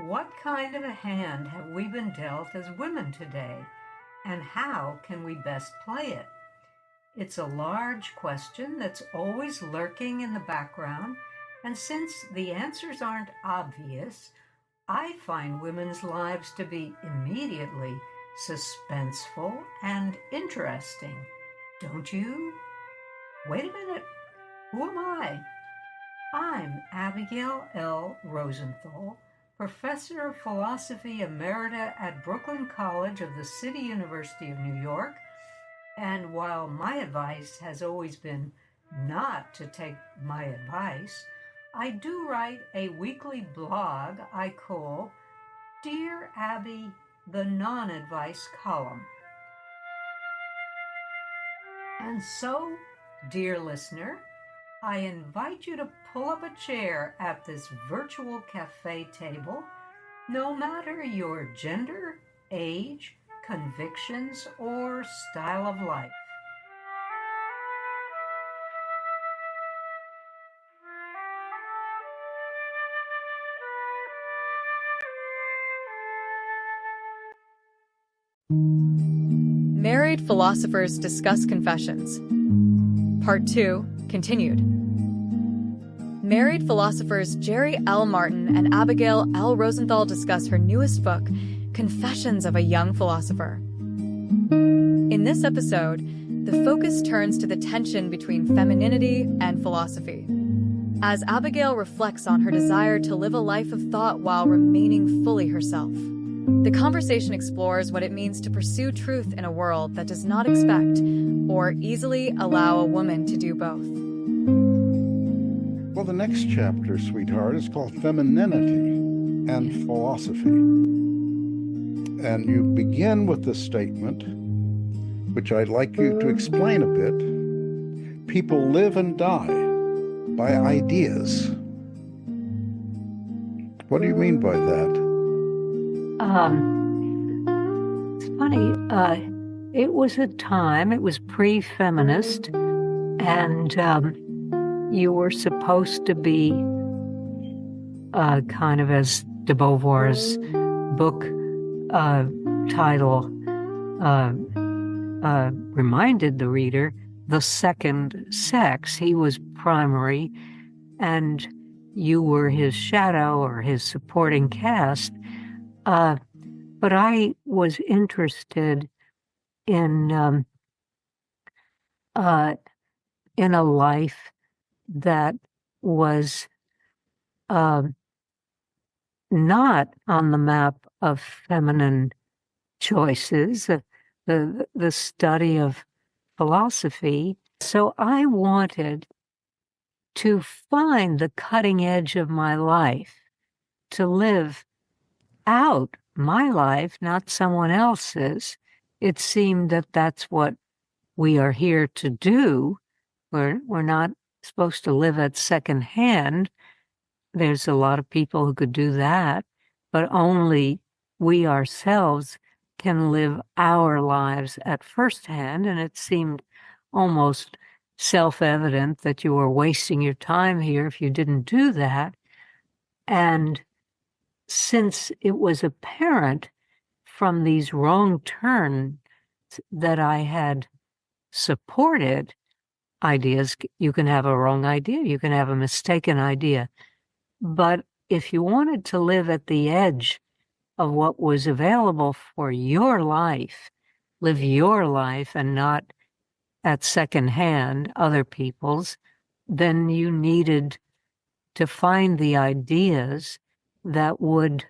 What kind of a hand have we been dealt as women today, and how can we best play it? It's a large question that's always lurking in the background, and since the answers aren't obvious, I find women's lives to be immediately suspenseful and interesting. Don't you? Wait a minute. Who am I? I'm Abigail L. Rosenthal, Professor of Philosophy Emerita at Brooklyn College of the City University of New York, and while my advice has always been not to take my advice, I do write a weekly blog I call Dear Abbie, the Non-Advice Column. And so, dear listener, I invite you to pull up a chair at this virtual cafe table, no matter your gender, age, convictions, or style of life. Married Philosophers Discuss Confessions. Part 2, continued. Married philosophers Jerry L. Martin and Abigail L. Rosenthal discuss her newest book, Confessions of a Young Philosopher. In this episode, the focus turns to the tension between femininity and philosophy, as Abigail reflects on her desire to live a life of thought while remaining fully herself. The conversation explores what it means to pursue truth in a world that does not expect or easily allow a woman to do both. Well, the next chapter, sweetheart, is called Femininity and Philosophy. And you begin with the statement, which I'd like you to explain a bit. People live and die by ideas. What do you mean by that? It's funny. It was a time, it was pre-feminist, and you were supposed to be kind of, as de Beauvoir's book title reminded the reader, the second sex. He was primary, and you were his shadow or his supporting cast. But I was interested in a life that was not on the map of feminine choices, the study of philosophy. So I wanted to find the cutting edge of my life, to live out my life, not someone else's. It seemed that that's what we are here to do. We're not supposed to live at second hand. There's a lot of people who could do that, but only we ourselves can live our lives at first hand. And it seemed almost self-evident that you were wasting your time here if you didn't do that. And since it was apparent from these wrong turns that I had supported ideas, you can have a wrong idea, you can have a mistaken idea. But if you wanted to live at the edge of what was available for your life, live your life and not at second hand other people's, then you needed to find the ideas that would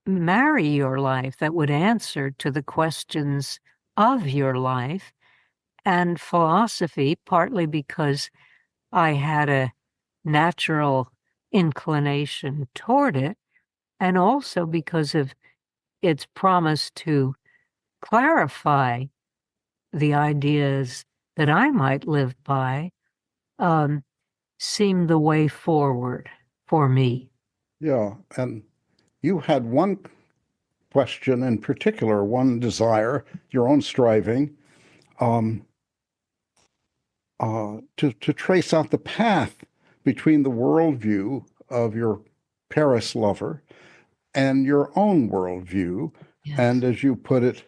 marry your life, that would answer to the questions of your life. And philosophy, partly because I had a natural inclination toward it, and also because of its promise to clarify the ideas that I might live by, seemed the way forward for me. Yeah, and you had one question in particular, one desire, your own striving, to trace out the path between the worldview of your Paris lover and your own worldview. Yes. And as you put it,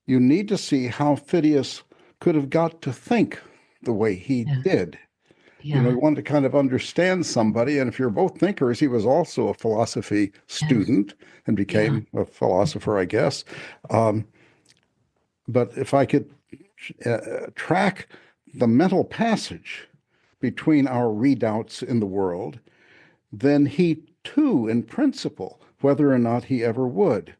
you need to see how Phidias could have got to think the way he did. Yeah. You know, you want to kind of understand somebody. And if you're both thinkers, he was also a philosophy student and became a philosopher, I guess. But if I could track the mental passage between our redoubts in the world, then he too, in principle, whether or not he ever would,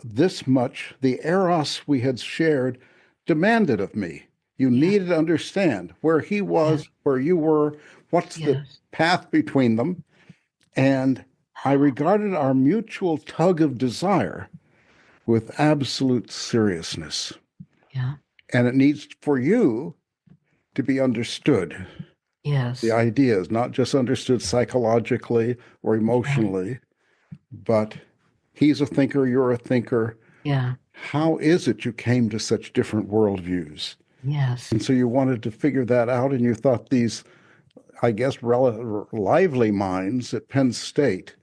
this much, the eros we had shared demanded of me. You needed to understand where he was, where you were, what's the path between them. And I regarded our mutual tug of desire with absolute seriousness. Yeah. And it needs for you to be understood. Yes. The idea is not just understood psychologically or emotionally, but he's a thinker, you're a thinker. Yeah. How is it you came to such different worldviews? Yes. And so you wanted to figure that out, and you thought these, I guess, lively minds at Penn State,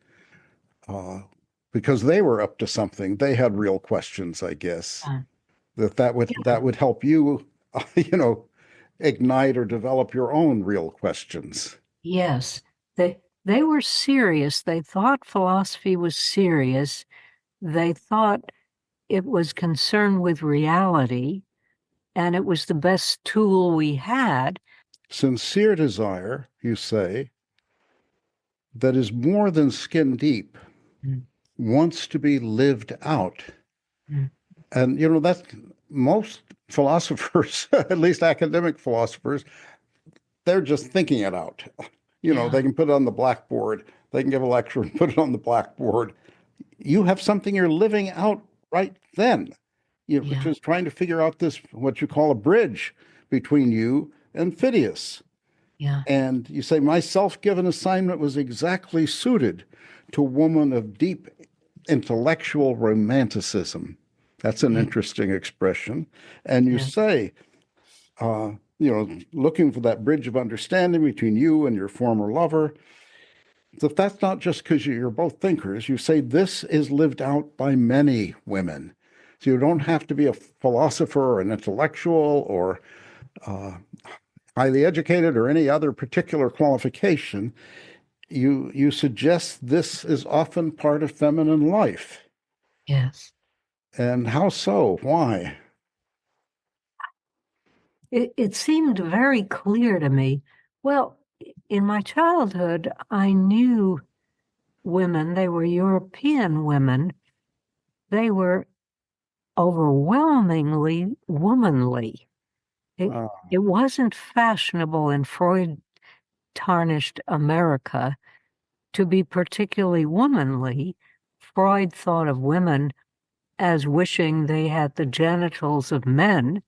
because they were up to something, they had real questions, I guess, that would help you, ignite or develop your own real questions. Yes. They were serious. They thought philosophy was serious. They thought it was concerned with reality, and it was the best tool we had. Sincere desire, you say, that is more than skin deep, wants to be lived out. And, that's most philosophers, at least academic philosophers, they're just thinking it out. They can put it on the blackboard. They can give a lecture and put it on the blackboard. You have something you're living out right then, which is trying to figure out this, what you call a bridge between you and Phidias. Yeah. And you say, my self-given assignment was exactly suited to a woman of deep intellectual romanticism. That's an interesting expression. And you say, looking for that bridge of understanding between you and your former lover, that's not just because you're both thinkers. You say this is lived out by many women. So you don't have to be a philosopher or an intellectual or highly educated or any other particular qualification. You suggest this is often part of feminine life. Yes. And how so? Why? It seemed very clear to me. Well, in my childhood, I knew women. They were European women. They were overwhelmingly womanly. It wasn't fashionable in Freud-tarnished America to be particularly womanly. Freud thought of women as wishing they had the genitals of men,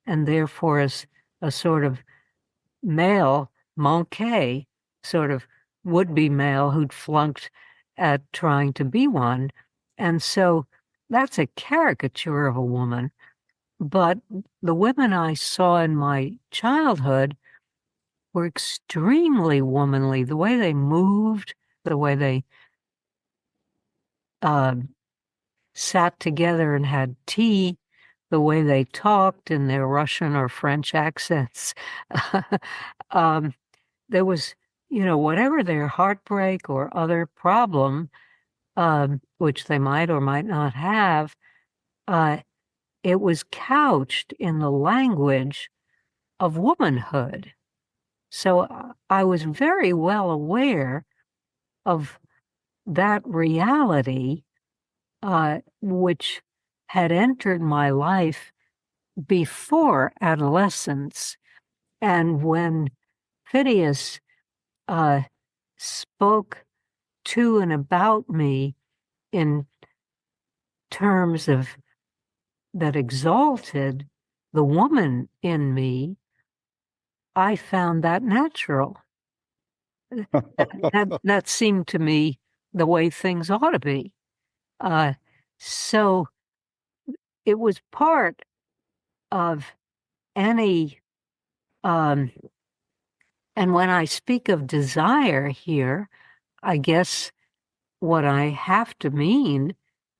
and therefore as a sort of male manqué, sort of would-be male who'd flunked at trying to be one. And so that's a caricature of a woman. But the women I saw in my childhood were extremely womanly. The way they moved, the way they sat together and had tea, the way they talked in their Russian or French accents. There was, whatever their heartbreak or other problem, which they might or might not have, it was couched in the language of womanhood. So I was very well aware of that reality, which had entered my life before adolescence. And when Phidias spoke to and about me in terms of that exalted the woman in me, I found that natural. That seemed to me the way things ought to be. So it was part of any And when I speak of desire here, I guess what I have to mean,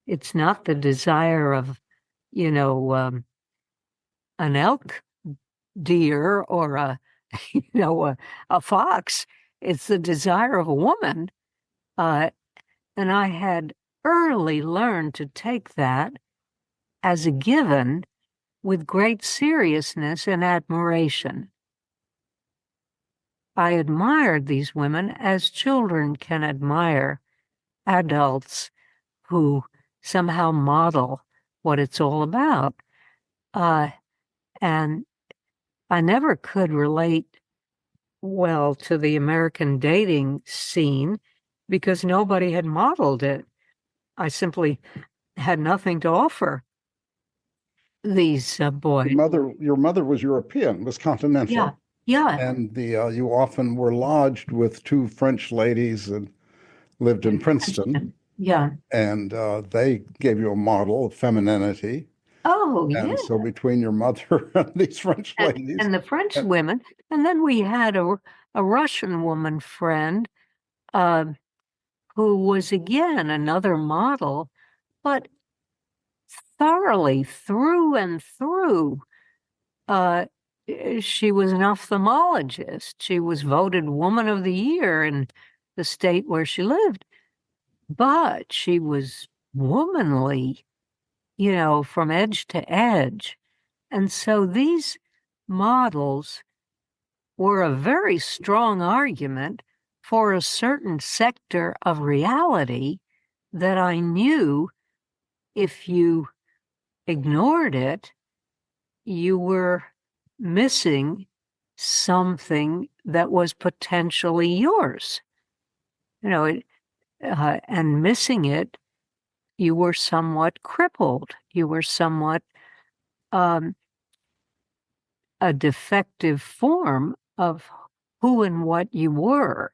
it's not the desire of, an elk deer or a fox. It's the desire of a woman. And I had early learned to take that as a given with great seriousness and admiration. I admired these women as children can admire adults who somehow model what it's all about. And I never could relate well to the American dating scene because nobody had modeled it. I simply had nothing to offer these boys. Your mother was European, was continental. Yeah, yeah. And you often were lodged with two French ladies and lived in Princeton. Yeah. And they gave you a model of femininity. Oh, and yeah. So between your mother and these French ladies. And the French women. And then we had a Russian woman friend who was, again, another model, but thoroughly through and through. She was an ophthalmologist. She was voted Woman of the Year in the state where she lived. But she was womanly, from edge to edge. And so these models were a very strong argument for a certain sector of reality that I knew if you ignored it, you were missing something that was potentially yours. And missing it, you were somewhat crippled. You were somewhat a defective form of who and what you were.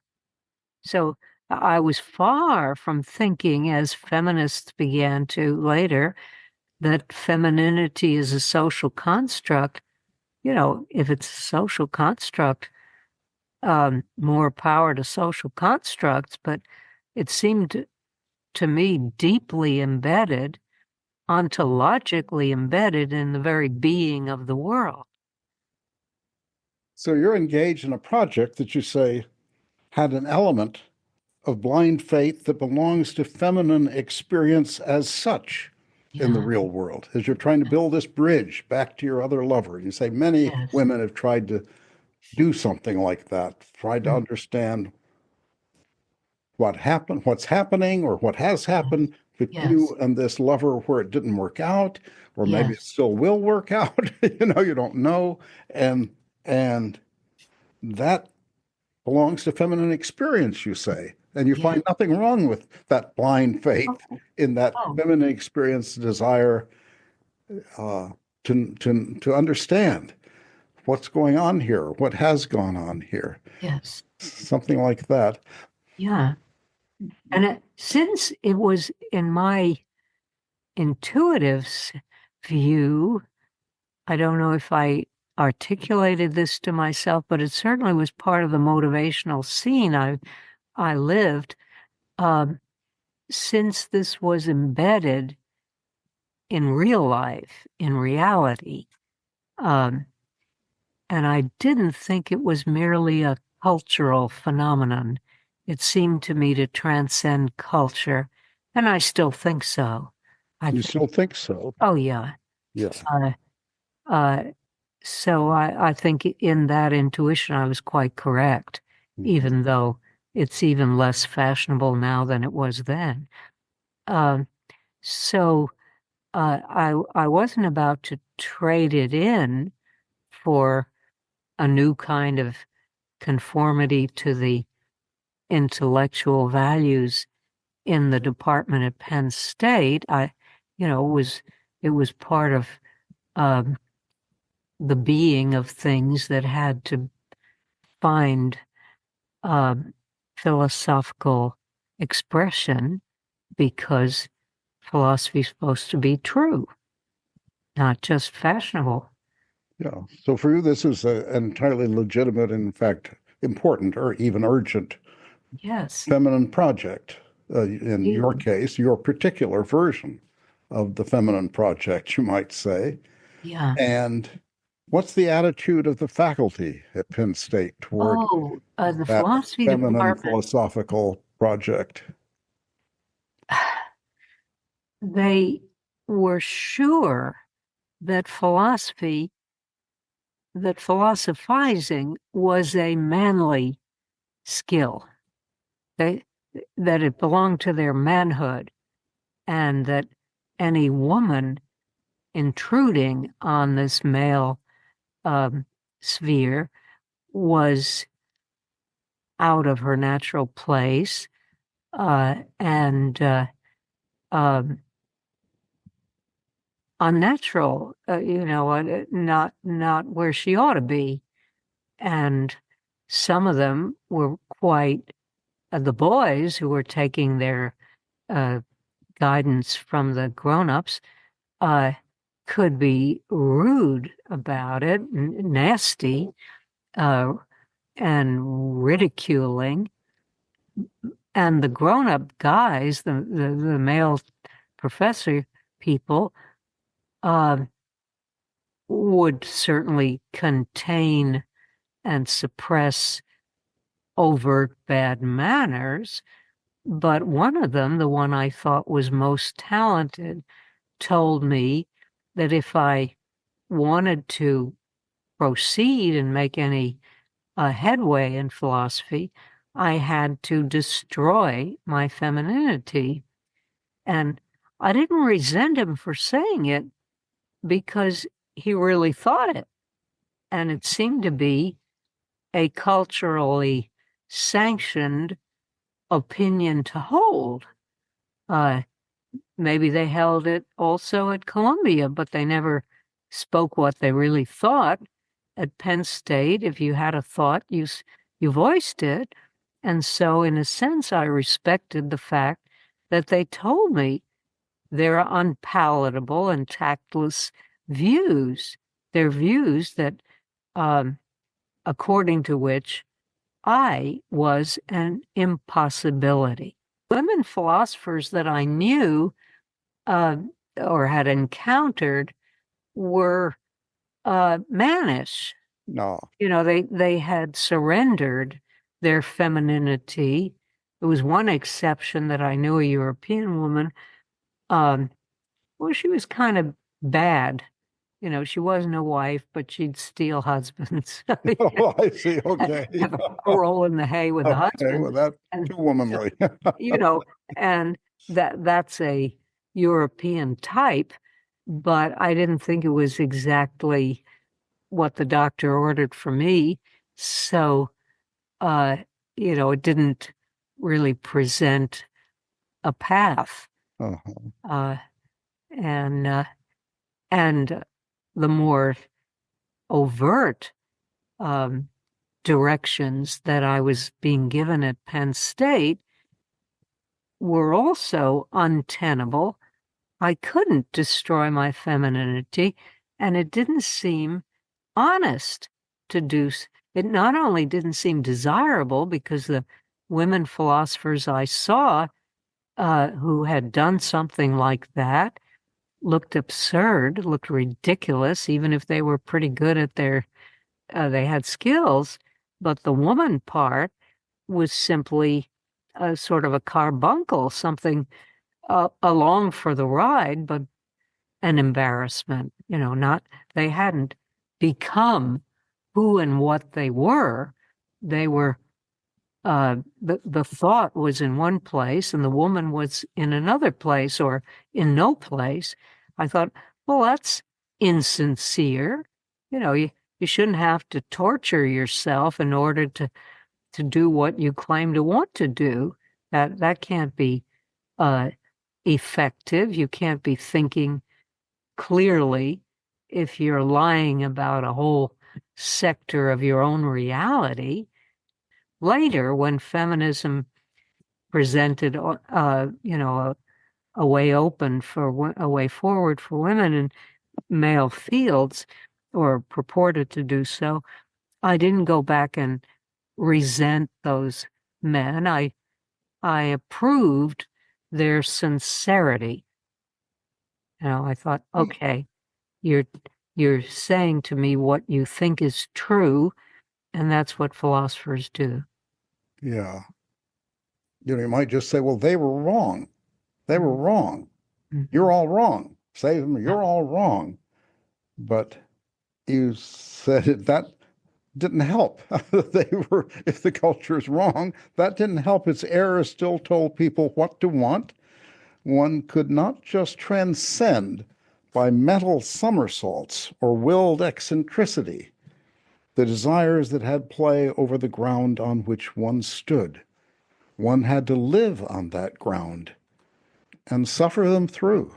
So I was far from thinking, as feminists began to later, that femininity is a social construct. If it's a social construct, more power to social constructs, but it seemed to me deeply embedded, ontologically embedded in the very being of the world. So you're engaged in a project that you say had an element of blind faith that belongs to feminine experience as such in the real world, as you're trying to build this bridge back to your other lover. You say many women have tried to do something like that, tried to understand what happened, what's happening, or what has happened with you and this lover where it didn't work out, or maybe it still will work out. You don't know. And that belongs to feminine experience, you say. And you find nothing wrong with that blind faith in that feminine experience desire to understand what's going on here, what has gone on here. Yes. Something like that. Yeah. And since it was in my intuitive view, I don't know if I articulated this to myself, but it certainly was part of the motivational scene I lived. Since this was embedded in real life, in reality, and I didn't think it was merely a cultural phenomenon. It seemed to me to transcend culture, and I still think so. Still think so? Oh, yeah. Yes. So I think in that intuition I was quite correct, even though it's even less fashionable now than it was then. So I wasn't about to trade it in for a new kind of conformity to the intellectual values in the department at Penn State. It was part of the being of things that had to find philosophical expression because philosophy is supposed to be true, not just fashionable. Yeah. So for you, this is an entirely legitimate, in fact, important or even urgent Yes. feminine project. In your case, your particular version of the feminine project, you might say. Yeah. And what's the attitude of the faculty at Penn State toward The that philosophy feminine department, philosophical project? they were sure that philosophizing was a manly skill. That it belonged to their manhood, and that any woman intruding on this male sphere was out of her natural place, and unnatural, not where she ought to be. And some of them were quite, the boys who were taking their guidance from the grown-ups could be rude about it, nasty, and ridiculing. And the grown-up guys, the male professor people, would certainly contain and suppress overt bad manners. But one of them, the one I thought was most talented, told me that if I wanted to proceed and make any headway in philosophy, I had to destroy my femininity. And I didn't resent him for saying it because he really thought it. And it seemed to be a culturally sanctioned opinion to hold. Maybe they held it also at Columbia, but they never spoke what they really thought. At Penn State, if you had a thought, you voiced it. And so, in a sense, I respected the fact that they told me their unpalatable and tactless views. Their views that, according to which I was an impossibility. Women philosophers that I knew or had encountered were mannish. No. They had surrendered their femininity. There was one exception that I knew, a European woman. Well, she was kind of bad. She wasn't a wife, but she'd steal husbands. Oh, I see. Okay. Have a roll in the hay with the husband. Okay, well, that's too womanly. And that's a European type, but I didn't think it was exactly what the doctor ordered for me. So, it didn't really present a path. Uh-huh. And the more overt directions that I was being given at Penn State were also untenable. I couldn't destroy my femininity, and it didn't seem honest to do. It not only didn't seem desirable because the women philosophers I saw who had done something like that looked absurd, looked ridiculous, even if they were pretty good at they had skills. But the woman part was simply sort of a carbuncle, something along for the ride, but an embarrassment. They hadn't become who and what they were. They were, the thought was in one place and the woman was in another place or in no place. I thought, well, that's insincere. You shouldn't have to torture yourself in order to do what you claim to want to do. That can't be effective. You can't be thinking clearly if you're lying about a whole sector of your own reality. Later, when feminism presented, a way open a way forward for women in male fields, or purported to do so, I didn't go back and resent those men. I approved their sincerity. I thought, okay, you're saying to me what you think is true, and that's what philosophers do. Yeah. You might just say, well, they were wrong. They were wrong. Mm-hmm. You're all wrong. Say to them, you're all wrong. But you said that didn't help. If the culture is wrong, that didn't help. Its error still told people what to want. One could not just transcend by mental somersaults or willed eccentricity the desires that had play over the ground on which one stood. One had to live on that ground and suffer them through.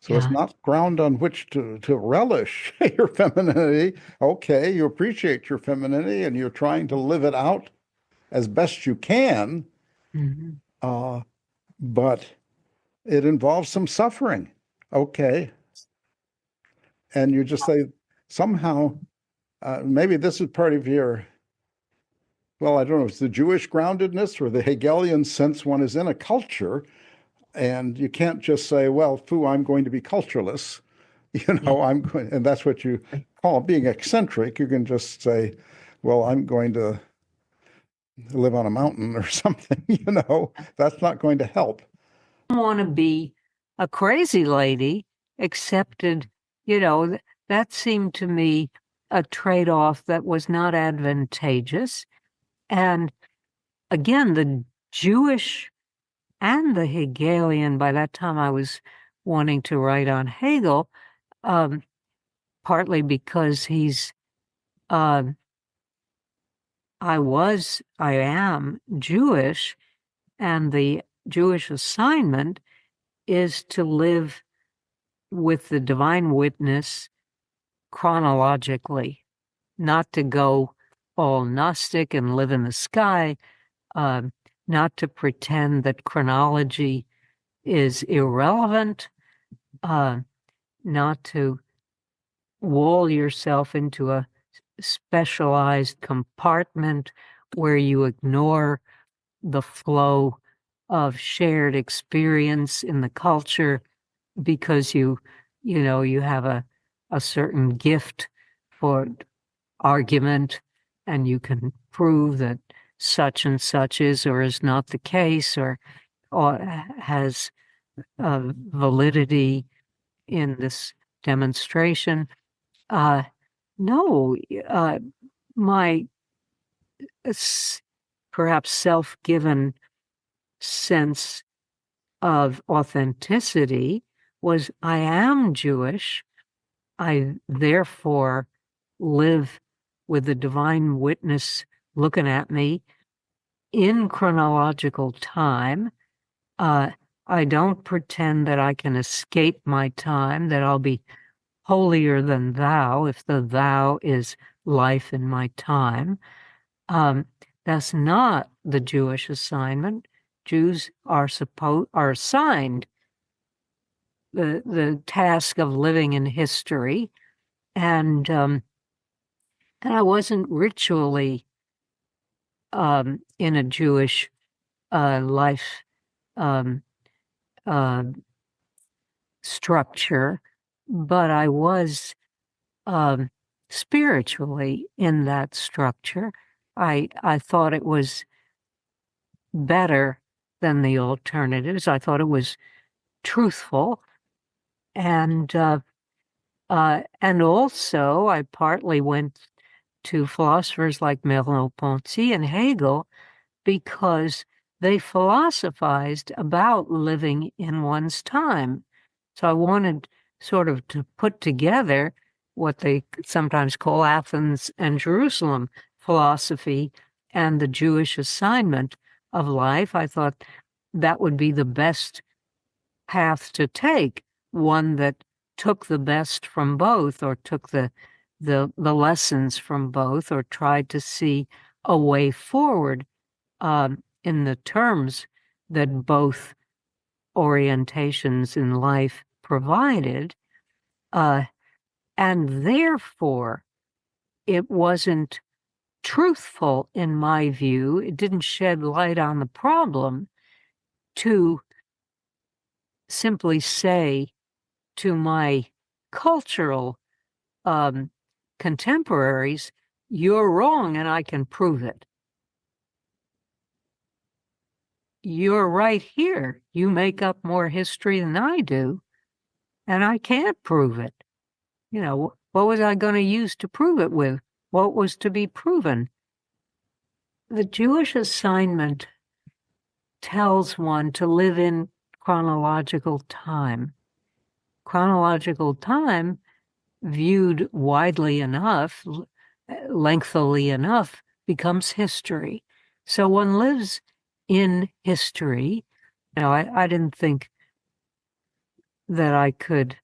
So it's not ground on which to relish your femininity. Okay, you appreciate your femininity and you're trying to live it out as best you can, but it involves some suffering. Okay. And you just say, somehow, maybe this is part of your, well, I don't know, it's the Jewish groundedness or the Hegelian sense one is in a culture. And you can't just say, well, foo, I'm going to be cultureless. I'm going, and that's what you call being eccentric. You can just say, well, I'm going to live on a mountain or something, that's not going to help. I don't want to be a crazy lady, accepted, that seemed to me a trade-off that was not advantageous. And again, the Jewish and the Hegelian, by that time I was wanting to write on Hegel, partly because I am Jewish, and the Jewish assignment is to live with the divine witness chronologically, not to go all Gnostic and live in the sky, not to pretend that chronology is irrelevant, not to wall yourself into a specialized compartment where you ignore the flow of shared experience in the culture because you have a certain gift for argument and you can prove that such and such is or is not the case or has validity in this demonstration. No, my perhaps self-given sense of authenticity was I am Jewish. I therefore live with the divine witness looking at me in chronological time. I don't pretend that I can escape my time, that I'll be holier than thou if the thou is life in my time. That's not the Jewish assignment. Jews are assigned the task of living in history, and I wasn't ritually in a Jewish life structure, but I was spiritually in that structure. I thought it was better than the alternatives. I thought it was truthful, and also I partly went to philosophers like Merleau-Ponty and Hegel because they philosophized about living in one's time. So I wanted sort of to put together what they sometimes call Athens and Jerusalem philosophy and the Jewish assignment of life. I thought that would be the best path to take, one that took the best from both or took the lessons from both or tried to see a way forward in the terms that both orientations in life provided. And therefore, it wasn't truthful in my view. It didn't shed light on the problem to simply say to my cultural contemporaries, you're wrong and I can prove it. You're right here. You make up more history than I do, and I can't prove it. You know, what was I going to use to prove it with? What was to be proven? The Jewish assignment tells one to live in chronological time. Chronological time, viewed widely enough, lengthily enough, becomes history. So one lives in history. You know, I didn't think that I could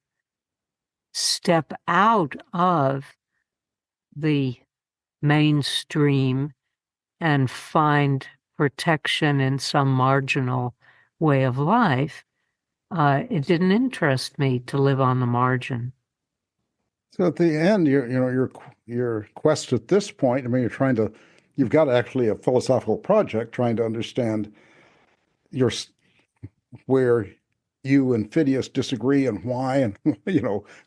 step out of the mainstream and find protection in some marginal way of life. It didn't interest me to live on the margin. So at the end, your quest at this point, I mean, you've got actually a philosophical project trying to understand where you and Pheidias disagree and why, and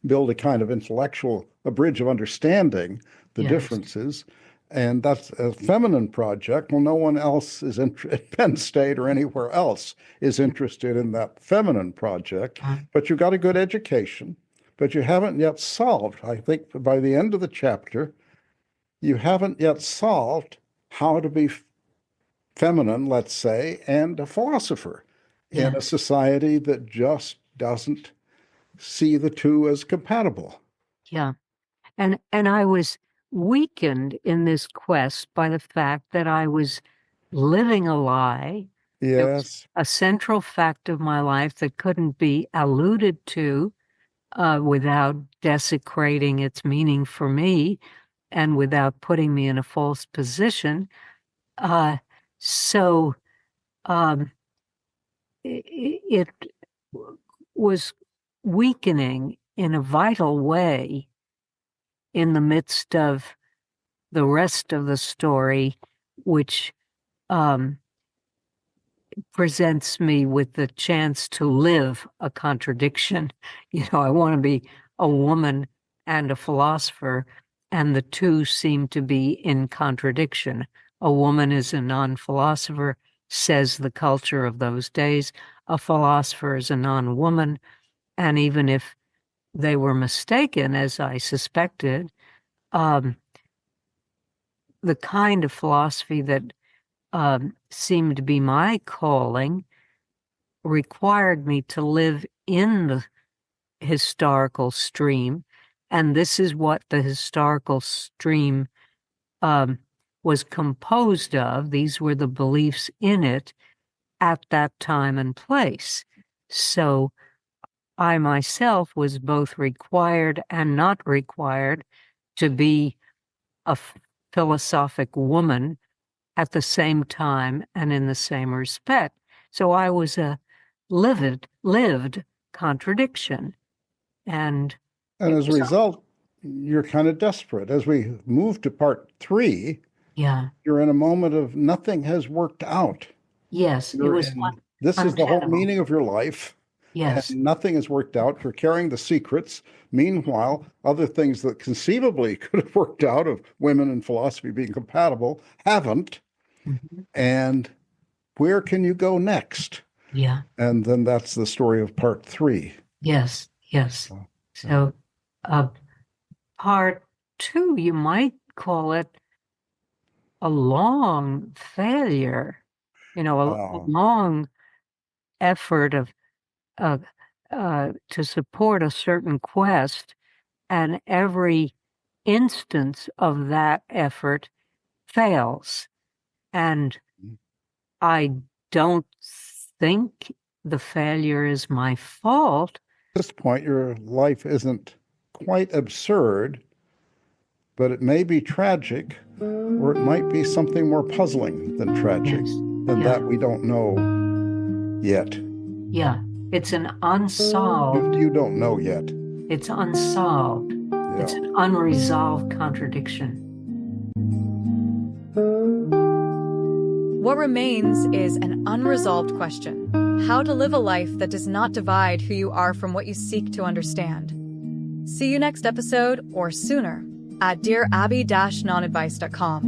build a kind of a bridge of understanding the differences. And that's a feminine project. Well, no one else is at Penn State or anywhere else is interested in that feminine project, but you've got a good education, but you haven't yet solved, I think by the end of the chapter, you haven't yet solved how to be feminine, let's say, and a philosopher in a society that just doesn't see the two as compatible. Yeah. And I was weakened in this quest by the fact that I was living a lie. Yes. A central fact of my life that couldn't be alluded to without desecrating its meaning for me and without putting me in a false position. So it was weakening in a vital way in the midst of the rest of the story, which presents me with the chance to live a contradiction. I want to be a woman and a philosopher, and the two seem to be in contradiction. A woman is a non-philosopher, says the culture of those days. A philosopher is a non-woman, and even if they were mistaken, as I suspected, the kind of philosophy that seemed to be my calling required me to live in the historical stream, and this is what the historical stream was composed of. These were the beliefs in it at that time and place. So I myself was both required and not required to be a philosophic woman at the same time and in the same respect. So I was a lived contradiction. And as a result, you're kind of desperate. As we move to part 3, you're in a moment of nothing has worked out. Yes, this is the whole meaning of your life. Yes. And nothing has worked out. You're carrying the secrets. Meanwhile, other things that conceivably could have worked out, of women and philosophy being compatible, haven't. Mm-hmm. And where can you go next? Yeah. And then that's the story of part 3. Yes. So part 2, you might call it a long failure, a long effort of to support a certain quest, and every instance of that effort fails. And I don't think the failure is my fault. At this point, your life isn't quite absurd, but it may be tragic, or it might be something more puzzling than tragic. Yes. And that we don't know yet. Yeah. It's an unsolved... You don't know yet. It's unsolved. Yeah. It's an unresolved contradiction. What remains is an unresolved question: how to live a life that does not divide who you are from what you seek to understand. See you next episode, or sooner, at dearabby-nonadvice.com.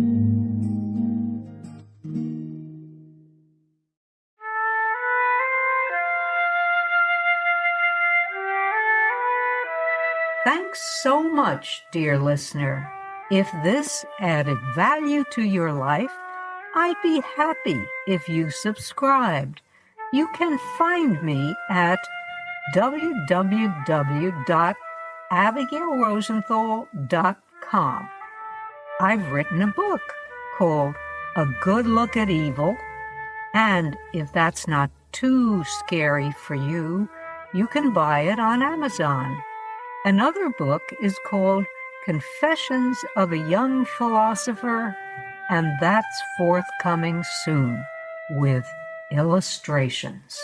Thanks so much, dear listener. If this added value to your life, I'd be happy if you subscribed. You can find me at www.abigailrosenthal.com. I've written a book called A Good Look at Evil, and if that's not too scary for you, you can buy it on Amazon. Another book is called Confessions of a Young Philosopher, and that's forthcoming soon with illustrations.